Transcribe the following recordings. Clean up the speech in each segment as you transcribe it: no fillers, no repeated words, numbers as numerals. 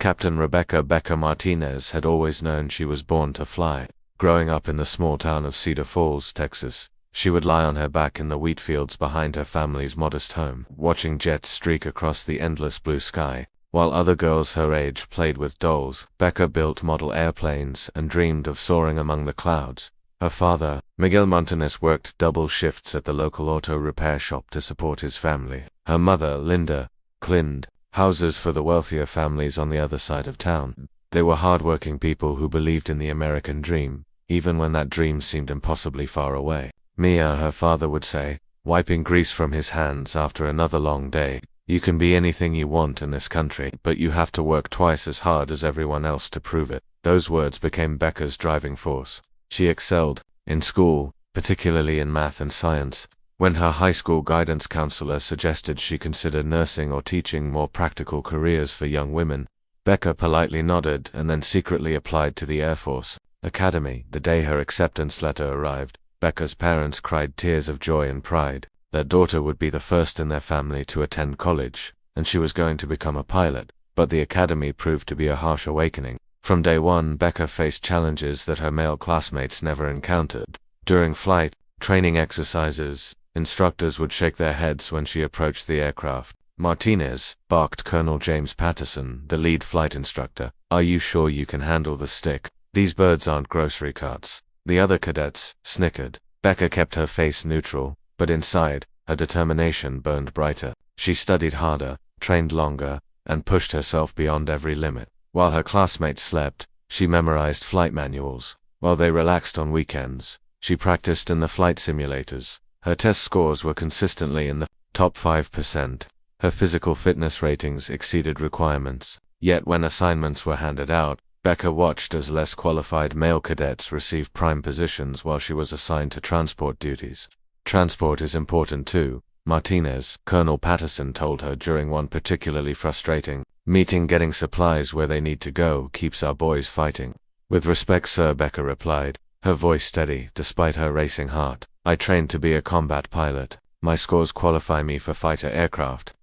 Captain Rebecca Becca Martinez had always known she was born to fly. Growing up in the small town of Cedar Falls, Texas, she would lie on her back in the wheat fields behind her family's modest home, watching jets streak across the endless blue sky. While other girls her age played with dolls, Becca built model airplanes and dreamed of soaring among the clouds. Her father, Miguel Montanes, worked double shifts at the local auto repair shop to support his family. Her mother, Linda, cleaned houses for the wealthier families on the other side of town. They were hardworking people who believed in the American dream, even when that dream seemed impossibly far away. Mia, her father would say, wiping grease from his hands after another long day, "You can be anything you want in this country, but you have to work twice as hard as everyone else to prove it." Those words became Becca's driving force. She excelled in school, particularly in math and science. When her high school guidance counselor suggested she consider nursing or teaching, more practical careers for young women, Becca politely nodded and then secretly applied to the Air Force Academy. The day her acceptance letter arrived, Becca's parents cried tears of joy and pride. Their daughter would be the first in their family to attend college, and she was going to become a pilot. But the academy proved to be a harsh awakening. From day one, Becca faced challenges that her male classmates never encountered. During flight training exercises, instructors would shake their heads when she approached the aircraft. "Martinez," barked Colonel James Patterson, the lead flight instructor, "are you sure you can handle the stick? These birds aren't grocery carts." The other cadets snickered. Becca kept her face neutral, but inside, her determination burned brighter. She studied harder, trained longer, and pushed herself beyond every limit. While her classmates slept, she memorized flight manuals. While they relaxed on weekends, she practiced in the flight simulators. Her test scores were consistently in the top 5%. Her physical fitness ratings exceeded requirements. Yet when assignments were handed out, Becca watched as less qualified male cadets received prime positions while she was assigned to transport duties. "Transport is important too, Martinez," Colonel Patterson told her during one particularly frustrating meeting. "Getting supplies where they need to go keeps our boys fighting." "With respect, sir," Becca replied, her voice steady despite her racing heart. "I trained to be a combat pilot. My scores qualify me for fighter aircraft."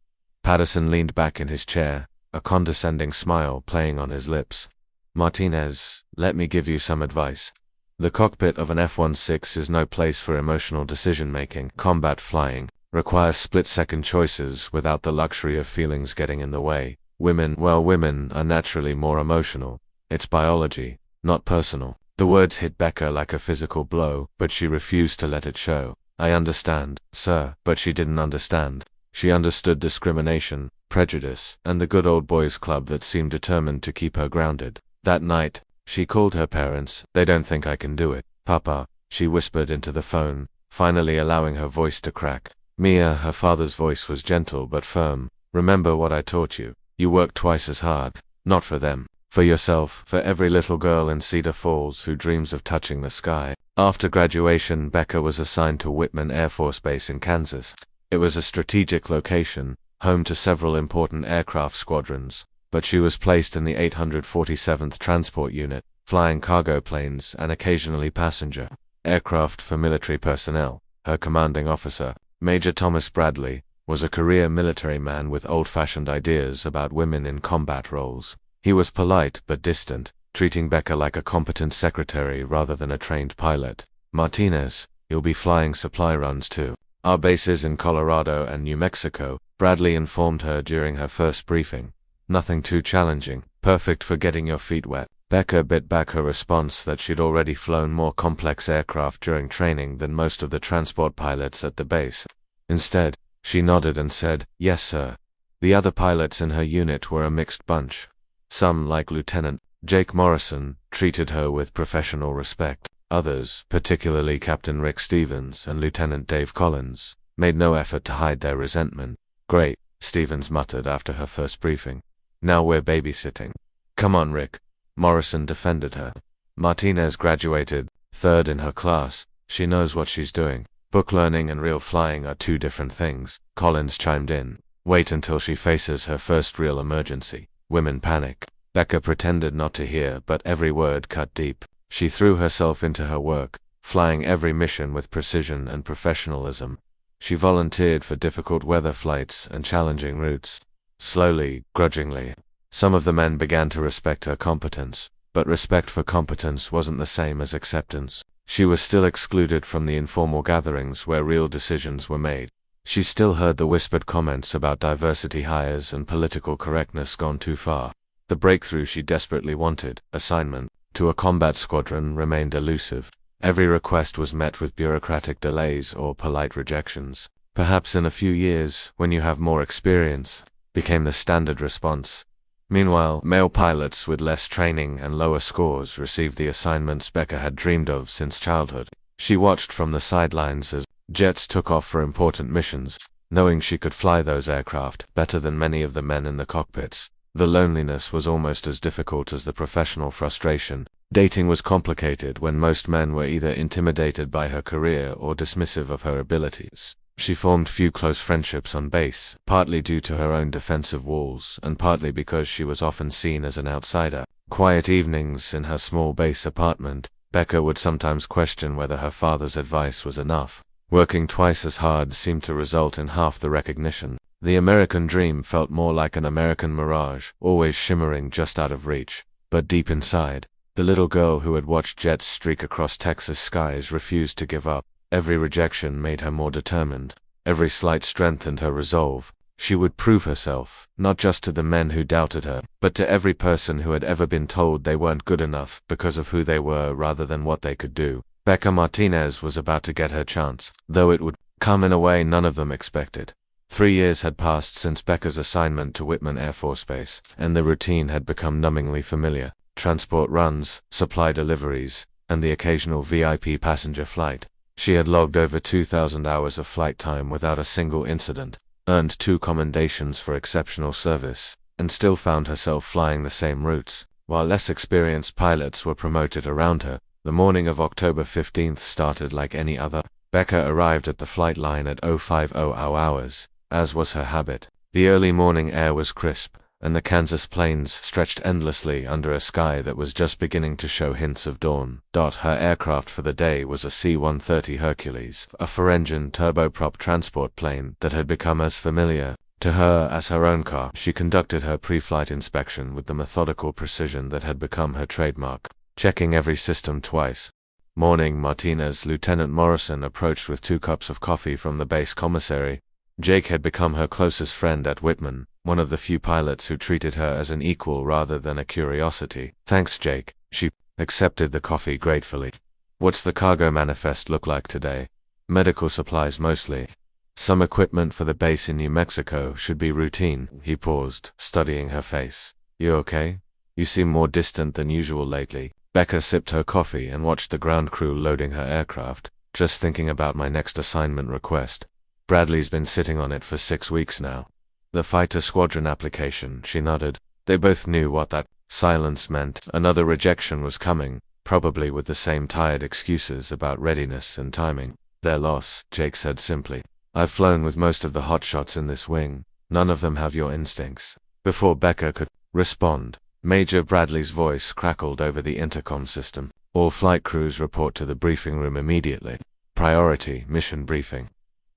Patterson leaned back in his chair, a condescending smile playing on his lips. "Martinez, let me give you some advice. The cockpit of an F-16 is no place for emotional decision-making. Combat flying requires split-second choices without the luxury of feelings getting in the way. Women are naturally more emotional. It's biology, not personal." The words hit Becca like a physical blow, but she refused to let it show. "I understand, sir." But she didn't understand. She understood discrimination, prejudice, and the good old boys club that seemed determined to keep her grounded. That night, she called her parents. "They don't think I can do it, Papa," she whispered into the phone, finally allowing her voice to crack. "Mia," her father's voice was gentle but firm, "remember what I taught you. You work twice as hard. Not for them. For yourself, for every little girl in Cedar Falls who dreams of touching the sky." After graduation, Becca was assigned to Whitman Air Force Base in Kansas. It was a strategic location, home to several important aircraft squadrons, but she was placed in the 847th Transport Unit, flying cargo planes and occasionally passenger aircraft for military personnel. Her commanding officer, Major Thomas Bradley, was a career military man with old-fashioned ideas about women in combat roles. He was polite but distant, treating Becca like a competent secretary rather than a trained pilot. "Martinez, you'll be flying supply runs too. Our bases in Colorado and New Mexico," Bradley informed her during her first briefing. "Nothing too challenging, perfect for getting your feet wet." Becca bit back her response that she'd already flown more complex aircraft during training than most of the transport pilots at the base. Instead, she nodded and said, "Yes, sir." The other pilots in her unit were a mixed bunch. Some, like Lieutenant Jake Morrison, treated her with professional respect. Others, particularly Captain Rick Stevens and Lieutenant Dave Collins, made no effort to hide their resentment. "Great," Stevens muttered after her first briefing. "Now we're babysitting." "Come on, Rick," Morrison defended her. "Martinez graduated third in her class. She knows what she's doing." "Book learning and real flying are two different things," Collins chimed in. "Wait until she faces her first real emergency. Women panic." Becca pretended not to hear, but every word cut deep. She threw herself into her work, flying every mission with precision and professionalism. She volunteered for difficult weather flights and challenging routes. Slowly, grudgingly, Some of the men began to respect her competence, but respect for competence wasn't the same as acceptance. She was still excluded from the informal gatherings where real decisions were made. She still heard the whispered comments about diversity hires and political correctness gone too far. The breakthrough she desperately wanted, assignment to a combat squadron, remained elusive. Every request was met with bureaucratic delays or polite rejections. Perhaps in a few years, when you have more experience, became the standard response. Meanwhile, male pilots with less training and lower scores received the assignments Becca had dreamed of since childhood. She watched from the sidelines as jets took off for important missions, knowing she could fly those aircraft better than many of the men in the cockpits. The loneliness was almost as difficult as the professional frustration. Dating was complicated when most men were either intimidated by her career or dismissive of her abilities. She formed few close friendships on base, partly due to her own defensive walls, and partly because she was often seen as an outsider. Quiet evenings in her small base apartment, Becca would sometimes question whether her father's advice was enough. Working twice as hard seemed to result in half the recognition. The American dream felt more like an American mirage, always shimmering just out of reach. But deep inside, the little girl who had watched jets streak across Texas skies refused to give up. Every rejection made her more determined. Every slight strengthened her resolve. She would prove herself, not just to the men who doubted her, but to every person who had ever been told they weren't good enough because of who they were rather than what they could do. Becca Martinez was about to get her chance, though it would come in a way none of them expected. 3 years had passed since Becca's assignment to Whitman Air Force Base, and the routine had become numbingly familiar. Transport runs, supply deliveries, and the occasional VIP passenger flight. She had logged over 2,000 hours of flight time without a single incident, earned 2 commendations for exceptional service, and still found herself flying the same routes. While less experienced pilots were promoted around her, the morning of October 15th started like any other. Becca arrived at the flight line at 05:00 hours, as was her habit. The early morning air was crisp, and the Kansas plains stretched endlessly under a sky that was just beginning to show hints of dawn. Her aircraft for the day was a C-130 Hercules, a 4-engine turboprop transport plane that had become as familiar to her as her own car. She conducted her pre-flight inspection with the methodical precision that had become her trademark, checking every system twice. Morning, Martinez. Lieutenant Morrison approached with 2 cups of coffee from the base commissary. Jake had become her closest friend at Whitman, one of the few pilots who treated her as an equal rather than a curiosity. Thanks, Jake. She accepted the coffee gratefully. What's the cargo manifest look like today? Medical supplies mostly. Some equipment for the base in New Mexico should be routine. He paused, studying her face. You okay? You seem more distant than usual lately. Becca sipped her coffee and watched the ground crew loading her aircraft. Just thinking about my next assignment request. Bradley's been sitting on it for 6 weeks now. The fighter squadron application, she nodded. They both knew what that silence meant. Another rejection was coming, probably with the same tired excuses about readiness and timing. Their loss, Jake said simply. I've flown with most of the hotshots in this wing. None of them have your instincts. Before Becca could respond, Major Bradley's voice crackled over the intercom system. All flight crews report to the briefing room immediately. Priority mission briefing.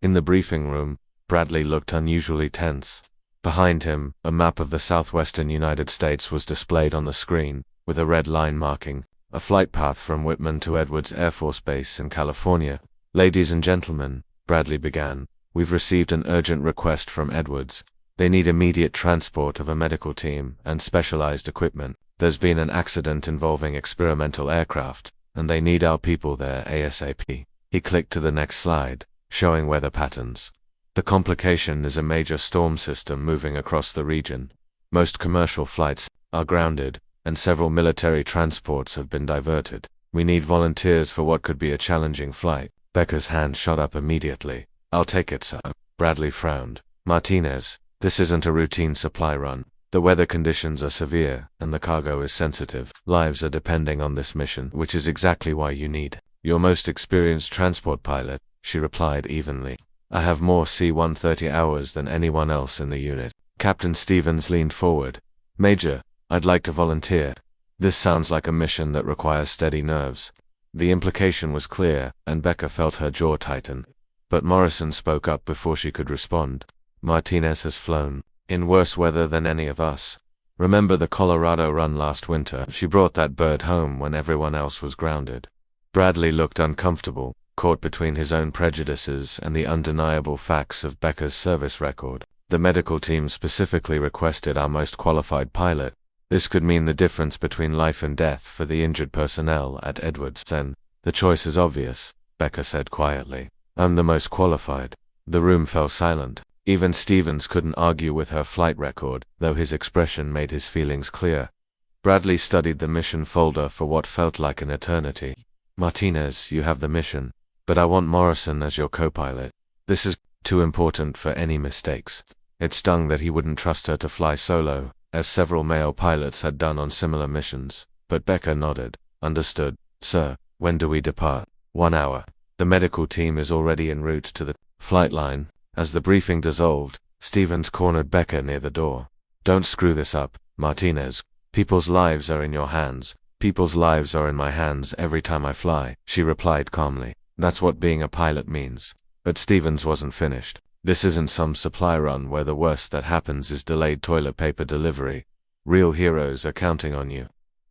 In the briefing room, Bradley looked unusually tense. Behind him, a map of the southwestern United States was displayed on the screen, with a red line marking a flight path from Whitman to Edwards Air Force Base in California. Ladies and gentlemen, Bradley began, we've received an urgent request from Edwards. They need immediate transport of a medical team and specialized equipment. There's been an accident involving experimental aircraft, and they need our people there ASAP. He clicked to the next slide, showing weather patterns. The complication is a major storm system moving across the region. Most commercial flights are grounded, and several military transports have been diverted. We need volunteers for what could be a challenging flight. Becca's hand shot up immediately. I'll take it, sir. Bradley frowned. Martinez, this isn't a routine supply run. The weather conditions are severe, and the cargo is sensitive. Lives are depending on this mission, which is exactly why you need your most experienced transport pilot, she replied evenly. I have more C-130 hours than anyone else in the unit. Captain Stevens leaned forward. Major, I'd like to volunteer. This sounds like a mission that requires steady nerves. The implication was clear, and Becca felt her jaw tighten. But Morrison spoke up before she could respond. Martinez has flown in worse weather than any of us. Remember the Colorado run last winter? She brought that bird home when everyone else was grounded. Bradley looked uncomfortable, caught between his own prejudices and the undeniable facts of Becca's service record. The medical team specifically requested our most qualified pilot. This could mean the difference between life and death for the injured personnel at Edwards. Then, the choice is obvious, Becca said quietly. I'm the most qualified. The room fell silent. Even Stevens couldn't argue with her flight record, though his expression made his feelings clear. Bradley studied the mission folder for what felt like an eternity. Martinez, you have the mission, but I want Morrison as your co-pilot. This is too important for any mistakes. It stung that he wouldn't trust her to fly solo, as several male pilots had done on similar missions, but Becca nodded. Understood, sir. When do we depart? 1 hour. The medical team is already en route to the flight line. As the briefing dissolved, Stevens cornered Becca near the door. Don't screw this up, Martinez. People's lives are in your hands. People's lives are in my hands every time I fly, she replied calmly. That's what being a pilot means. But Stevens wasn't finished. This isn't some supply run where the worst that happens is delayed toilet paper delivery. Real heroes are counting on you.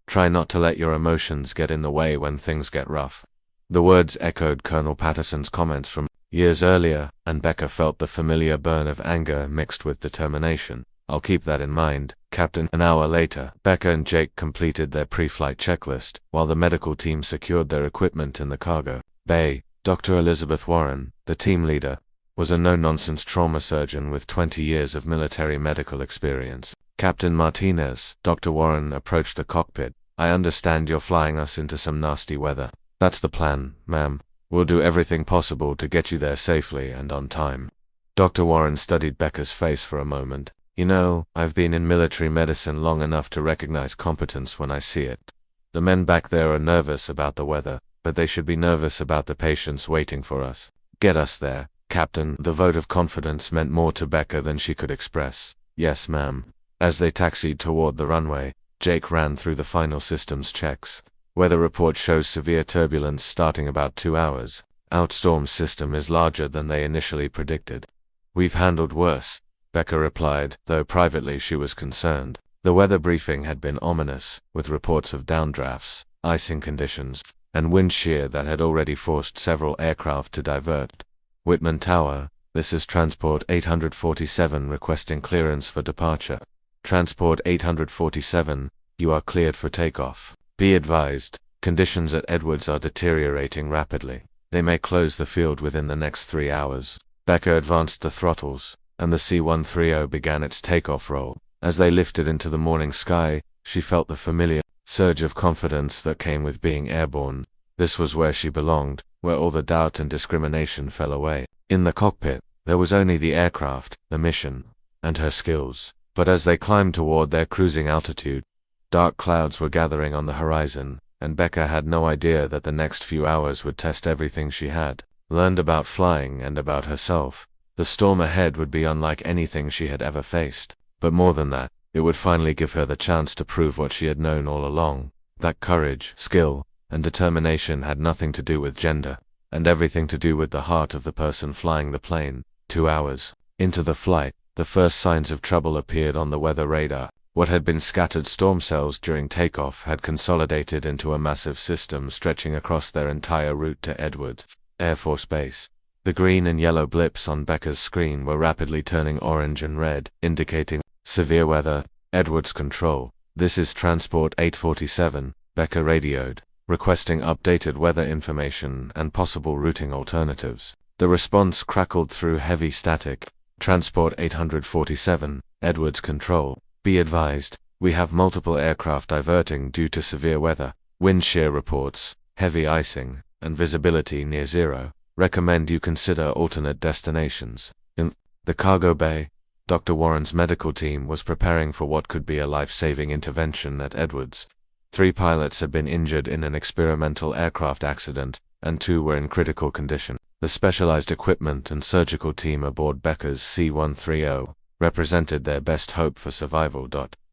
Try not to let your emotions get in the way when things get rough. The words echoed Colonel Patterson's comments from years earlier, and Becca felt the familiar burn of anger mixed with determination. I'll keep that in mind, Captain. An hour later, Becca and Jake completed their pre-flight checklist, while the medical team secured their equipment in the cargo bay. Dr. Elizabeth Warren, the team leader, was a no-nonsense trauma surgeon with 20 years of military medical experience. Captain Martinez, Dr. Warren approached the cockpit. I understand you're flying us into some nasty weather. That's the plan, ma'am. We'll do everything possible to get you there safely and on time. Dr. Warren studied Becca's face for a moment. You know, I've been in military medicine long enough to recognize competence when I see it. The men back there are nervous about the weather, but they should be nervous about the patients waiting for us. Get us there, Captain. The vote of confidence meant more to Becca than she could express. Yes, ma'am. As they taxied toward the runway, Jake ran through the final systems checks. Weather report shows severe turbulence starting about 2 hours. Outstorm system is larger than they initially predicted. We've handled worse, Becca replied, though privately she was concerned. The weather briefing had been ominous, with reports of downdrafts, icing conditions, and wind shear that had already forced several aircraft to divert. Whitman Tower, this is Transport 847 requesting clearance for departure. Transport 847, you are cleared for takeoff. Be advised, conditions at Edwards are deteriorating rapidly. They may close the field within the next 3 hours. Becca advanced the throttles, and the C-130 began its takeoff roll. As they lifted into the morning sky, she felt the familiar surge of confidence that came with being airborne. This was where she belonged, where all the doubt and discrimination fell away. In the cockpit, there was only the aircraft, the mission, and her skills. But as they climbed toward their cruising altitude, dark clouds were gathering on the horizon, and Becca had no idea that the next few hours would test everything she had learned about flying and about herself. The storm ahead would be unlike anything she had ever faced. But more than that, it would finally give her the chance to prove what she had known all along, that courage, skill, and determination had nothing to do with gender, and everything to do with the heart of the person flying the plane. 2 hours into the flight, the first signs of trouble appeared on the weather radar. What had been scattered storm cells during takeoff had consolidated into a massive system stretching across their entire route to Edwards Air Force Base. The green and yellow blips on Becca's screen were rapidly turning orange and red, indicating severe weather. Edwards Control, this is Transport 847, Becca radioed, requesting updated weather information and possible routing alternatives. The response crackled through heavy static. Transport 847, Edwards Control, be advised, we have multiple aircraft diverting due to severe weather, wind shear reports, heavy icing, and visibility near zero. Recommend you consider alternate destinations. In the cargo bay, Dr. Warren's medical team was preparing for what could be a life-saving intervention at Edwards. 3 pilots had been injured in an experimental aircraft accident, and 2 were in critical condition. The specialized equipment and surgical team aboard Becca's C-130 represented their best hope for survival.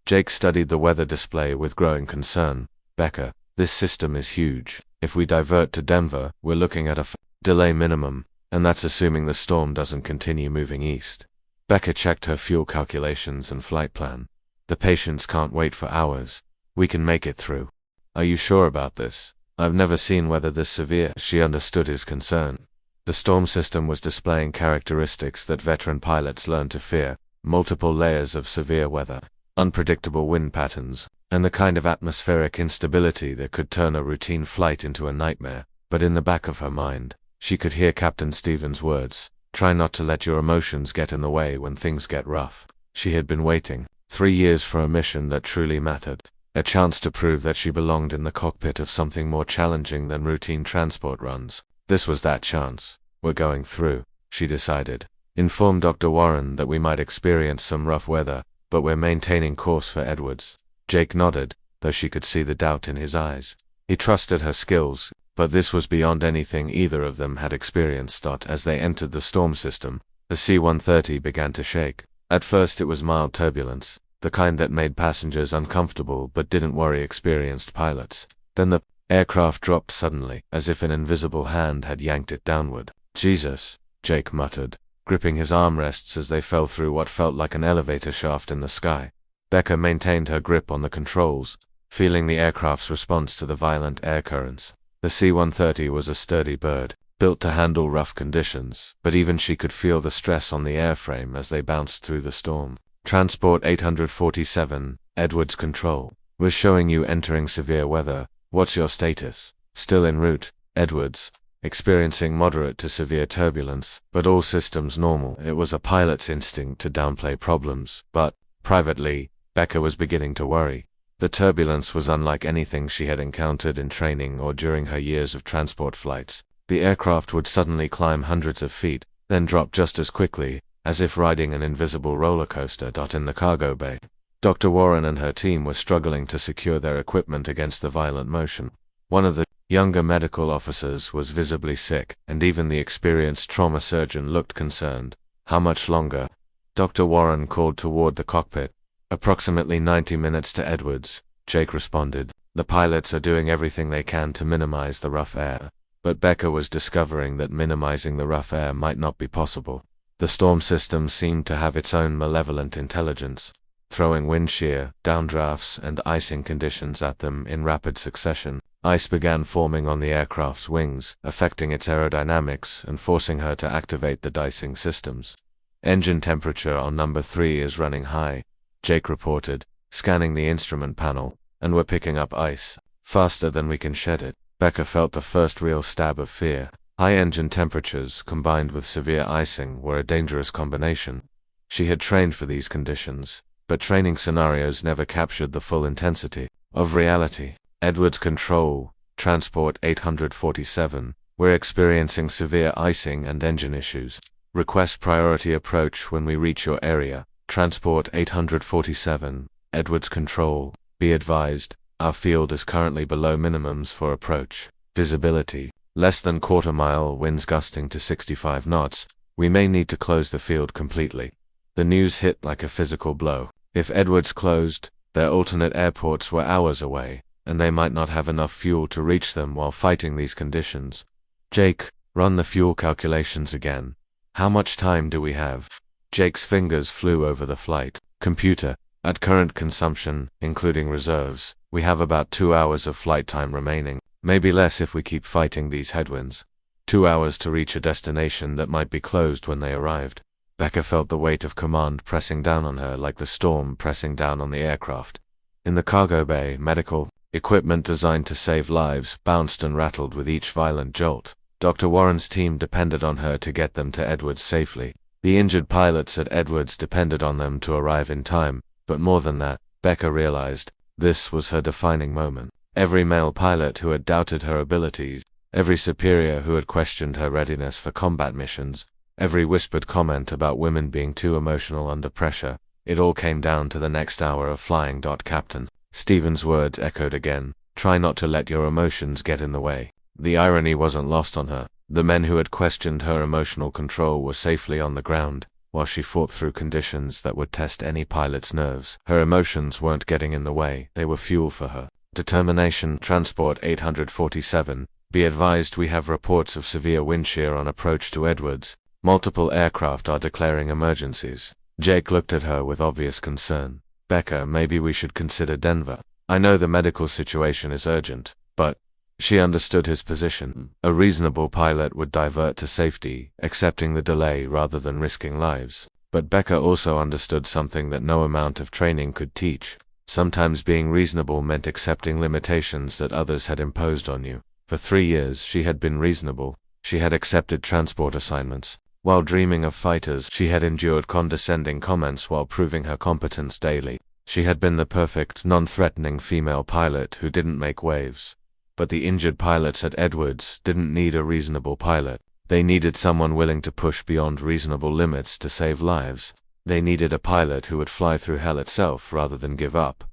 Jake studied the weather display with growing concern. Becca, this system is huge. If we divert to Denver, we're looking at a delay minimum, and that's assuming the storm doesn't continue moving east. Becca checked her fuel calculations and flight plan. The patients can't wait for hours. We can make it through. Are you sure about this? I've never seen weather this severe. She understood his concern. The storm system was displaying characteristics that veteran pilots learned to fear: multiple layers of severe weather, unpredictable wind patterns, and the kind of atmospheric instability that could turn a routine flight into a nightmare. But in the back of her mind, she could hear Captain Stevens' words: try not to let your emotions get in the way when things get rough. She had been waiting 3 years for a mission that truly mattered, a chance to prove that she belonged in the cockpit of something more challenging than routine transport runs. This was that chance. We're going through, she decided. Inform Dr. Warren that we might experience some rough weather, but we're maintaining course for Edwards. Jake nodded, though she could see the doubt in his eyes. He trusted her skills, but this was beyond anything either of them had experienced. As they entered the storm system, the C-130 began to shake. At first it was mild turbulence, the kind that made passengers uncomfortable but didn't worry experienced pilots. Then the aircraft dropped suddenly, as if an invisible hand had yanked it downward. Jesus, Jake muttered, gripping his armrests as they fell through what felt like an elevator shaft in the sky. Becca maintained her grip on the controls, feeling the aircraft's response to the violent air currents. The C-130 was a sturdy bird, built to handle rough conditions, but even she could feel the stress on the airframe as they bounced through the storm. Transport 847, Edwards Control. We're showing you entering severe weather. What's your status? Still en route, Edwards. Experiencing moderate to severe turbulence, but all systems normal. It was a pilot's instinct to downplay problems, but, privately, Becca was beginning to worry. The turbulence was unlike anything she had encountered in training or during her years of transport flights. The aircraft would suddenly climb hundreds of feet, then drop just as quickly, as if riding an invisible roller coaster. In the cargo bay, Dr. Warren and her team were struggling to secure their equipment against the violent motion. One of the younger medical officers was visibly sick, and even the experienced trauma surgeon looked concerned. How much longer? Dr. Warren called toward the cockpit. Approximately 90 minutes to Edwards, Jake responded. The pilots are doing everything they can to minimize the rough air. But Becca was discovering that minimizing the rough air might not be possible. The storm system seemed to have its own malevolent intelligence, throwing wind shear, downdrafts, and icing conditions at them in rapid succession. Ice began forming on the aircraft's wings, affecting its aerodynamics and forcing her to activate the de-icing systems. Engine temperature on number 3 is running high, Jake reported, scanning the instrument panel, and we're picking up ice, faster than we can shed it. Becca felt the first real stab of fear. High engine temperatures combined with severe icing were a dangerous combination. She had trained for these conditions, but training scenarios never captured the full intensity of reality. Edwards Control, Transport 847, we're experiencing severe icing and engine issues. Request priority approach when we reach your area. Transport 847, Edwards Control, be advised, our field is currently below minimums for approach. Visibility, less than quarter mile, winds gusting to 65 knots, we may need to close the field completely. The news hit like a physical blow. If Edwards closed, their alternate airports were hours away, and they might not have enough fuel to reach them while fighting these conditions. Jake, run the fuel calculations again. How much time do we have? Jake's fingers flew over the flight. Computer, at current consumption, including reserves, we have about 2 hours of flight time remaining, maybe less if we keep fighting these headwinds. 2 hours to reach a destination that might be closed when they arrived. Becca felt the weight of command pressing down on her like the storm pressing down on the aircraft. In the cargo bay, medical equipment designed to save lives bounced and rattled with each violent jolt. Dr. Warren's team depended on her to get them to Edwards safely. The injured pilots at Edwards depended on them to arrive in time, but more than that, Becca realized, this was her defining moment. Every male pilot who had doubted her abilities, every superior who had questioned her readiness for combat missions, every whispered comment about women being too emotional under pressure, it all came down to the next hour of flying. Captain Stevens' words echoed again, try not to let your emotions get in the way. The irony wasn't lost on her. The men who had questioned her emotional control were safely on the ground, while she fought through conditions that would test any pilot's nerves. Her emotions weren't getting in the way, they were fuel for her determination. Transport 847, be advised we have reports of severe wind shear on approach to Edwards. Multiple aircraft are declaring emergencies. Jake looked at her with obvious concern. Becca, maybe we should consider Denver. I know the medical situation is urgent, but she understood his position. A reasonable pilot would divert to safety, accepting the delay rather than risking lives. But Becca also understood something that no amount of training could teach. Sometimes being reasonable meant accepting limitations that others had imposed on you. For 3 years she had been reasonable. She had accepted transport assignments. While dreaming of fighters, she had endured condescending comments while proving her competence daily. She had been the perfect, non-threatening female pilot who didn't make waves. But the injured pilots at Edwards didn't need a reasonable pilot. They needed someone willing to push beyond reasonable limits to save lives. They needed a pilot who would fly through hell itself rather than give up.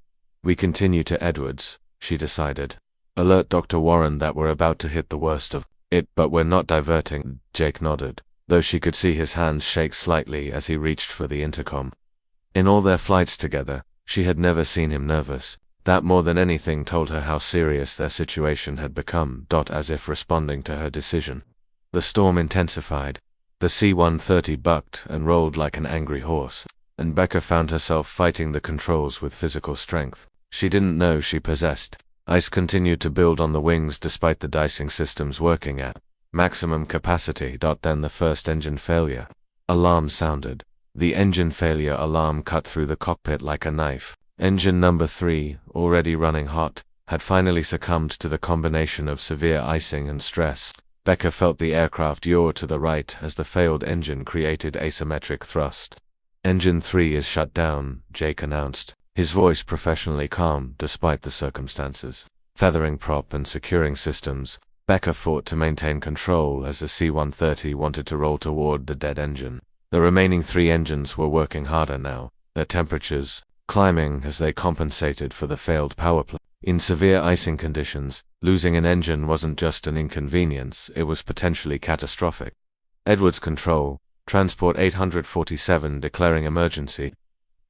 We continue to Edwards, she decided. Alert Dr. Warren that we're about to hit the worst of it, but we're not diverting. Jake nodded, though she could see his hands shake slightly as he reached for the intercom. In all their flights together, she had never seen him nervous. That more than anything told her how serious their situation had become. As if responding to her decision. The storm intensified. The C-130 bucked and rolled like an angry horse, and Becca found herself fighting the controls with physical strength she didn't know she possessed. Ice continued to build on the wings despite the dicing systems working at maximum capacity. Then the first engine failure. Alarm sounded. The engine failure alarm cut through the cockpit like a knife. Engine number 3, already running hot, had finally succumbed to the combination of severe icing and stress. Becca felt the aircraft yaw to the right as the failed engine created asymmetric thrust. Engine 3 is shut down, Jake announced, his voice professionally calm despite the circumstances. Feathering prop and securing systems, Becca fought to maintain control as the C-130 wanted to roll toward the dead engine. The remaining 3 engines were working harder now, their temperatures climbing as they compensated for the failed power plant. In severe icing conditions, losing an engine wasn't just an inconvenience, it was potentially catastrophic. Edwards Control, Transport 847 declaring emergency.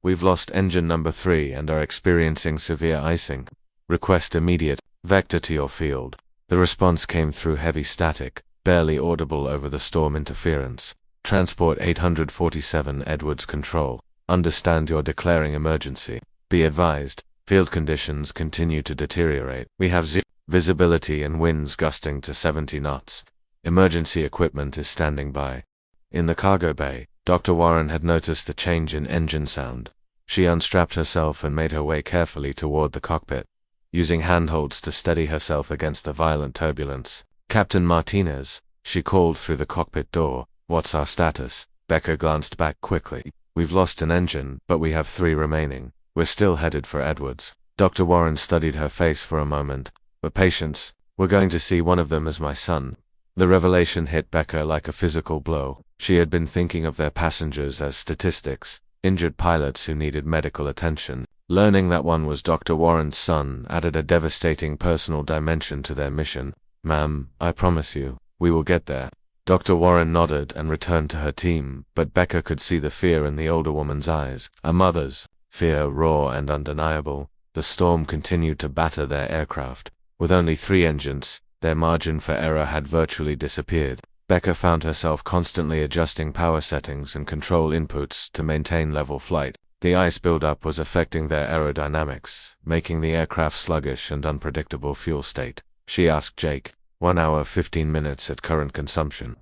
We've lost engine number 3 and are experiencing severe icing. Request immediate vector to your field. The response came through heavy static, barely audible over the storm interference. Transport 847 Edwards Control. Understand you're declaring emergency. Be advised, field conditions continue to deteriorate. We have zero visibility and winds gusting to 70 knots. Emergency equipment is standing by. In the cargo bay, Dr. Warren had noticed the change in engine sound. She unstrapped herself and made her way carefully toward the cockpit, using handholds to steady herself against the violent turbulence. Captain Martinez, she called through the cockpit door. What's our status? Becca glanced back quickly. We've lost an engine, but we have 3 remaining. We're still headed for Edwards. Dr. Warren studied her face for a moment. But patience, we're going to see one of them as my son. The revelation hit Becca like a physical blow. She had been thinking of their passengers as statistics, injured pilots who needed medical attention. Learning that one was Dr. Warren's son added a devastating personal dimension to their mission. Ma'am, I promise you, we will get there. Dr. Warren nodded and returned to her team, but Becca could see the fear in the older woman's eyes. A mother's fear, raw and undeniable. The storm continued to batter their aircraft. With only 3 engines, their margin for error had virtually disappeared. Becca found herself constantly adjusting power settings and control inputs to maintain level flight. The ice buildup was affecting their aerodynamics, making the aircraft sluggish and unpredictable fuel state. She asked Jake, 1 hour 15 minutes at current consumption.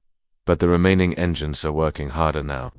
But the remaining engines are working harder now.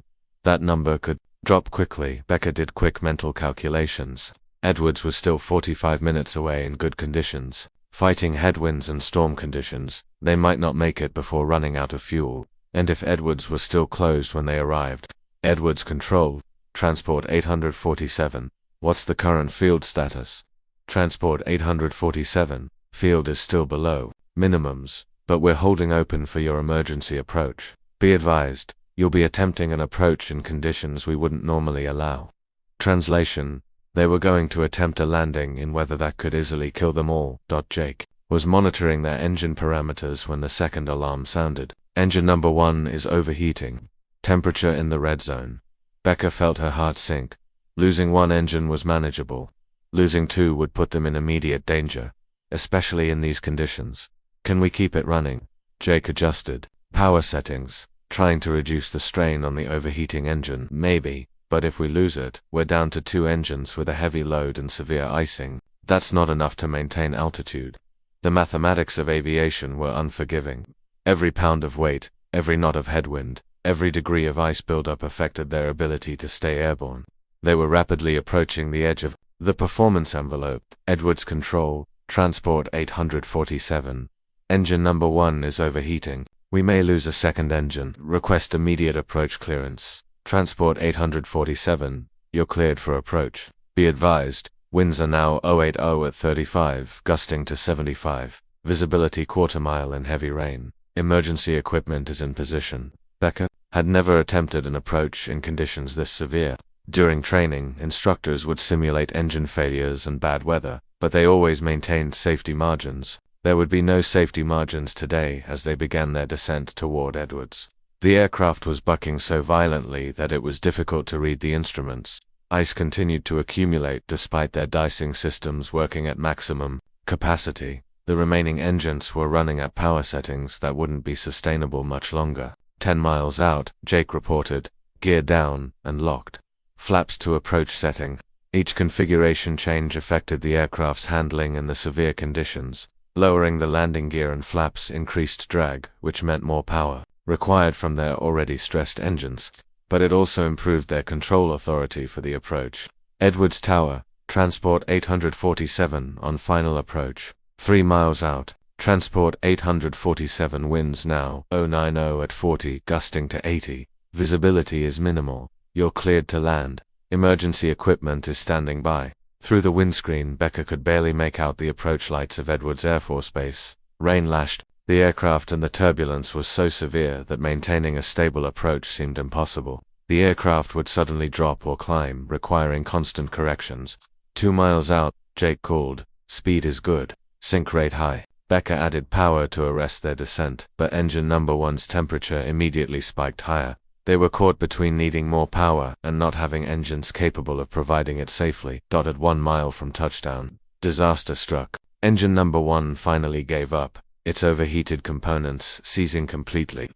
That number could drop quickly. Becca did quick mental calculations. Edwards was still 45 minutes away in good conditions. Fighting headwinds and storm conditions, they might not make it before running out of fuel. And if Edwards was still closed when they arrived? Edwards Control, Transport 847. What's the current field status? Transport 847. Field is still below minimums, but we're holding open for your emergency approach. Be advised, you'll be attempting an approach in conditions we wouldn't normally allow. Translation: they were going to attempt a landing in weather that could easily kill them all. Jake was monitoring their engine parameters when the second alarm sounded. Engine number 1 is overheating. Temperature in the red zone. Becca felt her heart sink. Losing 1 engine was manageable. Losing 2 would put them in immediate danger, especially in these conditions. Can we keep it running? Jake adjusted power settings, trying to reduce the strain on the overheating engine. Maybe. but if we lose it, we're down to 2 engines with a heavy load and severe icing. That's not enough to maintain altitude. The mathematics of aviation were unforgiving. Every pound of weight, every knot of headwind, every degree of ice buildup affected their ability to stay airborne. They were rapidly approaching the edge of the performance envelope. Edwards control, transport 847. Engine number 1 is overheating. We may lose a second engine. Request immediate approach clearance. Transport 847, you're cleared for approach. Be advised, winds are now 080 at 35, gusting to 75. Visibility quarter mile in heavy rain. Emergency equipment is in position. Becker had never attempted an approach in conditions this severe. During training, instructors would simulate engine failures and bad weather, but they always maintained safety margins. There would be no safety margins today as they began their descent toward Edwards. The aircraft was bucking so violently that it was difficult to read the instruments. Ice continued to accumulate despite their dicing systems working at maximum capacity. The remaining engines were running at power settings that wouldn't be sustainable much longer. 10 miles out, Jake reported, gear down and locked. Flaps to approach setting. Each configuration change affected the aircraft's handling in the severe conditions. Lowering the landing gear and flaps increased drag, which meant more power required from their already stressed engines, but it also improved their control authority for the approach. Edwards Tower, transport 847 on final approach. 3 miles out, transport 847 winds now 090 at 40, gusting to 80. Visibility is minimal. You're cleared to land. Emergency equipment is standing by. Through the windscreen, Becker could barely make out the approach lights of Edwards Air Force Base. Rain lashed the aircraft and the turbulence was so severe that maintaining a stable approach seemed impossible. The aircraft would suddenly drop or climb, requiring constant corrections. 2 miles out, Jake called, speed is good, sink rate high. Becker added power to arrest their descent, but engine number 1's temperature immediately spiked higher. They were caught between needing more power and not having engines capable of providing it safely. At 1 mile from touchdown, disaster struck. Engine number 1 finally gave up, its overheated components seizing completely.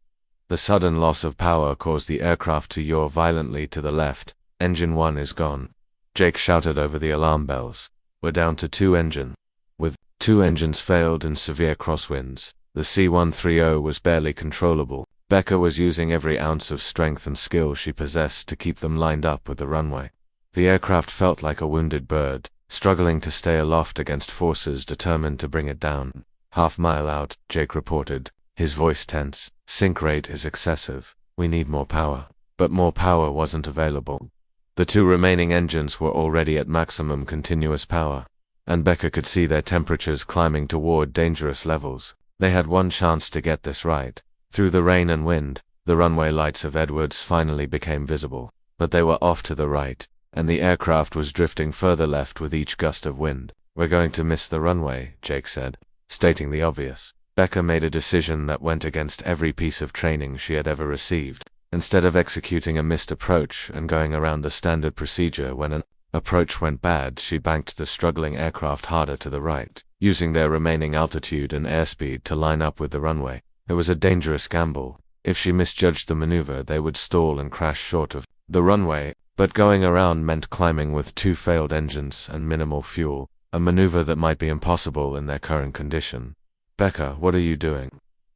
The sudden loss of power caused the aircraft to yaw violently to the left. Engine 1 is gone. Jake shouted over the alarm bells. We're down to 2 engines. With 2 engines failed in severe crosswinds, the C-130 was barely controllable. Becker was using every ounce of strength and skill she possessed to keep them lined up with the runway. The aircraft felt like a wounded bird, struggling to stay aloft against forces determined to bring it down. Half-mile out, Jake reported, his voice tense. Sink rate is excessive. We need more power. But more power wasn't available. The 2 remaining engines were already at maximum continuous power, and Becker could see their temperatures climbing toward dangerous levels. They had one chance to get this right. Through the rain and wind, the runway lights of Edwards finally became visible, but they were off to the right, and the aircraft was drifting further left with each gust of wind. We're going to miss the runway, Jake said, stating the obvious. Becker made a decision that went against every piece of training she had ever received. Instead of executing a missed approach and going around the standard procedure when an approach went bad, she banked the struggling aircraft harder to the right, using their remaining altitude and airspeed to line up with the runway. It was a dangerous gamble. If she misjudged the maneuver, they would stall and crash short of the runway, but going around meant climbing with 2 failed engines and minimal fuel, a maneuver that might be impossible in their current condition. Becker, what are you doing?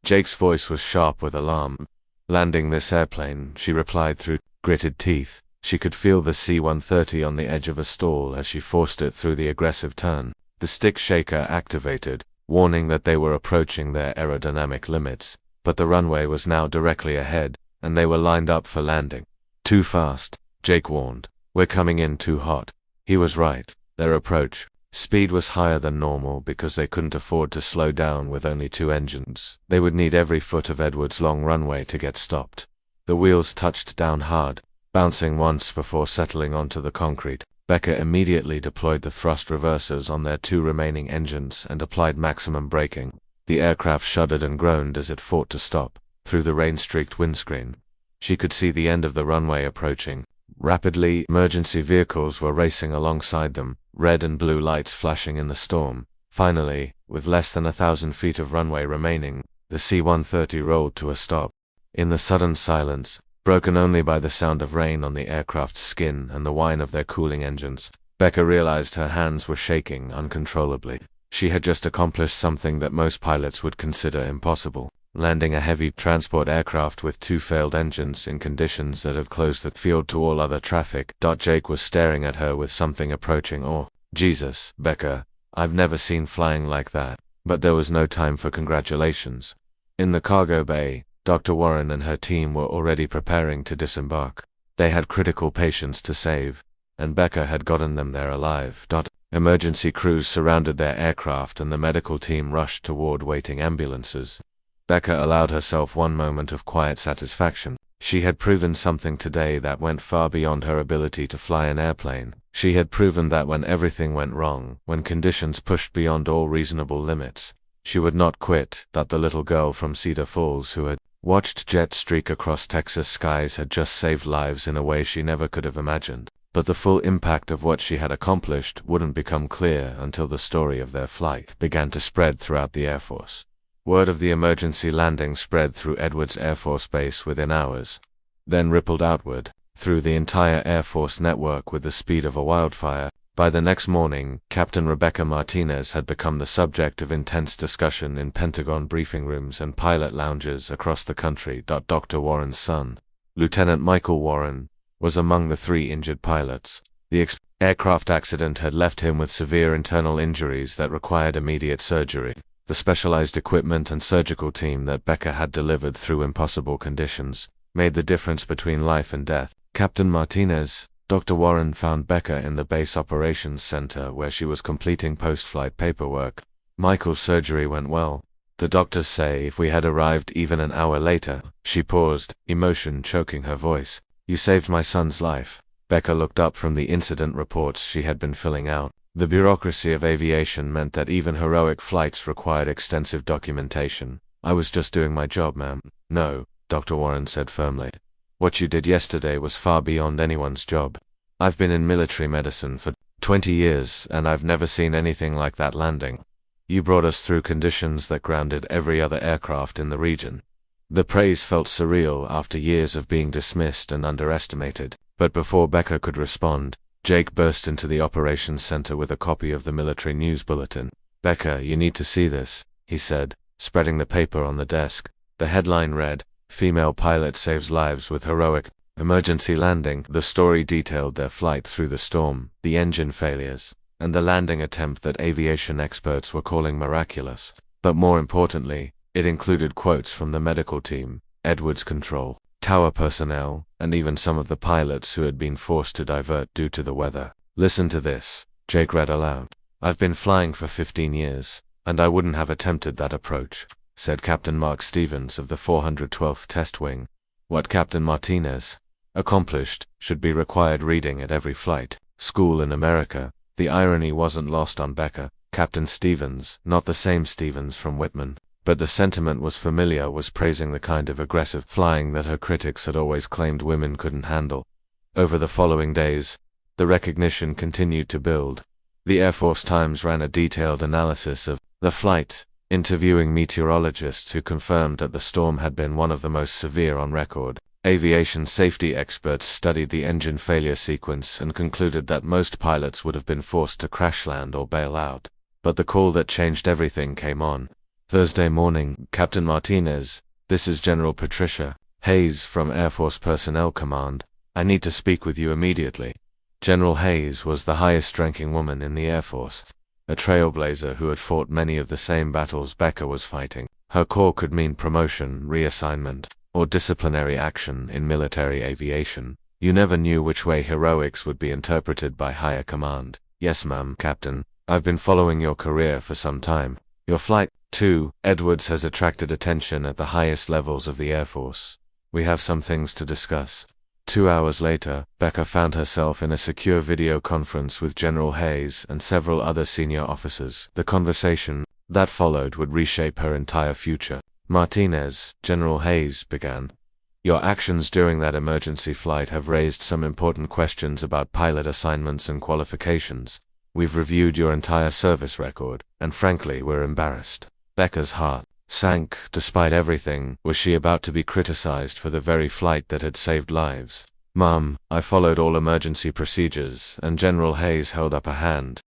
Jake's voice was sharp with alarm. Landing this airplane, she replied through gritted teeth. She could feel the C-130 on the edge of a stall as she forced it through the aggressive turn. The stick shaker activated, warning that they were approaching their aerodynamic limits, but the runway was now directly ahead, and they were lined up for landing. Too fast, Jake warned. We're coming in too hot. He was right. Their approach speed was higher than normal because they couldn't afford to slow down with only 2 engines. They would need every foot of Edwards' long runway to get stopped. The wheels touched down hard, bouncing once before settling onto the concrete. Becker immediately deployed the thrust reversers on their 2 remaining engines and applied maximum braking. The aircraft shuddered and groaned as it fought to stop. Through the rain-streaked windscreen, she could see the end of the runway approaching. Rapidly, emergency vehicles were racing alongside them, red and blue lights flashing in the storm. Finally, with less than 1,000 feet of runway remaining, the C-130 rolled to a stop. In the sudden silence, broken only by the sound of rain on the aircraft's skin and the whine of their cooling engines. Becca realized her hands were shaking uncontrollably. She had just accomplished something that most pilots would consider impossible, landing a heavy transport aircraft with 2 failed engines in conditions that had closed the field to all other traffic. Jake was staring at her with something approaching awe. Jesus, Becca, I've never seen flying like that. But there was no time for congratulations. In the cargo bay, Dr. Warren and her team were already preparing to disembark. They had critical patients to save, and Becca had gotten them there alive. Emergency crews surrounded their aircraft and the medical team rushed toward waiting ambulances. Becca allowed herself one moment of quiet satisfaction. She had proven something today that went far beyond her ability to fly an airplane. She had proven that when everything went wrong, when conditions pushed beyond all reasonable limits, she would not quit. That the little girl from Cedar Falls who had watched jets streak across Texas skies had just saved lives in a way she never could have imagined. But the full impact of what she had accomplished wouldn't become clear until the story of their flight began to spread throughout the Air Force. Word of the emergency landing spread through Edwards Air Force Base within hours, then rippled outward through the entire Air Force network with the speed of a wildfire. By the next morning, Captain Rebecca Martinez had become the subject of intense discussion in Pentagon briefing rooms and pilot lounges across the country. Dr. Warren's son, Lieutenant Michael Warren, was among the 3 injured pilots. The aircraft accident had left him with severe internal injuries that required immediate surgery. The specialized equipment and surgical team that Becca had delivered through impossible conditions made the difference between life and death. Captain Martinez, Dr. Warren found Becca in the base operations center where she was completing post-flight paperwork. Michael's surgery went well. The doctors say if we had arrived even an hour later. She paused, emotion choking her voice. You saved my son's life. Becca looked up from the incident reports she had been filling out. The bureaucracy of aviation meant that even heroic flights required extensive documentation. I was just doing my job, ma'am. No, Dr. Warren said firmly. What you did yesterday was far beyond anyone's job. I've been in military medicine for 20 years, and I've never seen anything like that landing. You brought us through conditions that grounded every other aircraft in the region. The praise felt surreal after years of being dismissed and underestimated. But before Becca could respond, Jake burst into the operations center with a copy of the military news bulletin. Becca, you need to see this, he said, spreading the paper on the desk. The headline read, Female pilot saves lives with heroic emergency landing. The story detailed their flight through the storm, the engine failures, and the landing attempt that aviation experts were calling miraculous. But more importantly, it included quotes from the medical team, Edwards Control, tower personnel, and even some of the pilots who had been forced to divert due to the weather. Listen to this, Jake read aloud. I've been flying for 15 years, and I wouldn't have attempted that approach, said Captain Mark Stevens of the 412th Test Wing. What Captain Martinez accomplished should be required reading at every flight school in America. The irony wasn't lost on Becca. Captain Stevens, not the same Stevens from Whitman, but the sentiment was familiar, was praising the kind of aggressive flying that her critics had always claimed women couldn't handle. Over the following days, the recognition continued to build. The Air Force Times ran a detailed analysis of the flight, interviewing meteorologists who confirmed that the storm had been one of the most severe on record. Aviation safety experts studied the engine failure sequence and concluded that most pilots would have been forced to crash land or bail out. But the call that changed everything came on Thursday morning. Captain Martinez, this is General Patricia Hayes from Air Force Personnel Command. I need to speak with you immediately. General Hayes was the highest-ranking woman in the Air Force, a trailblazer who had fought many of the same battles Becca was fighting. Her corps could mean promotion, reassignment, or disciplinary action in military aviation. You never knew which way heroics would be interpreted by higher command. Yes, ma'am, Captain. I've been following your career for some time. Your flight, too, Edwards, has attracted attention at the highest levels of the Air Force. We have some things to discuss. 2 hours later, Becca found herself in a secure video conference with General Hayes and several other senior officers. The conversation that followed would reshape her entire future. Martinez, General Hayes began. Your actions during that emergency flight have raised some important questions about pilot assignments and qualifications. We've reviewed your entire service record, and frankly, we're embarrassed. Becca's heart sank. Despite everything, was she about to be criticized for the very flight that had saved lives? Mum, I followed all emergency procedures, and General Hayes held up a hand.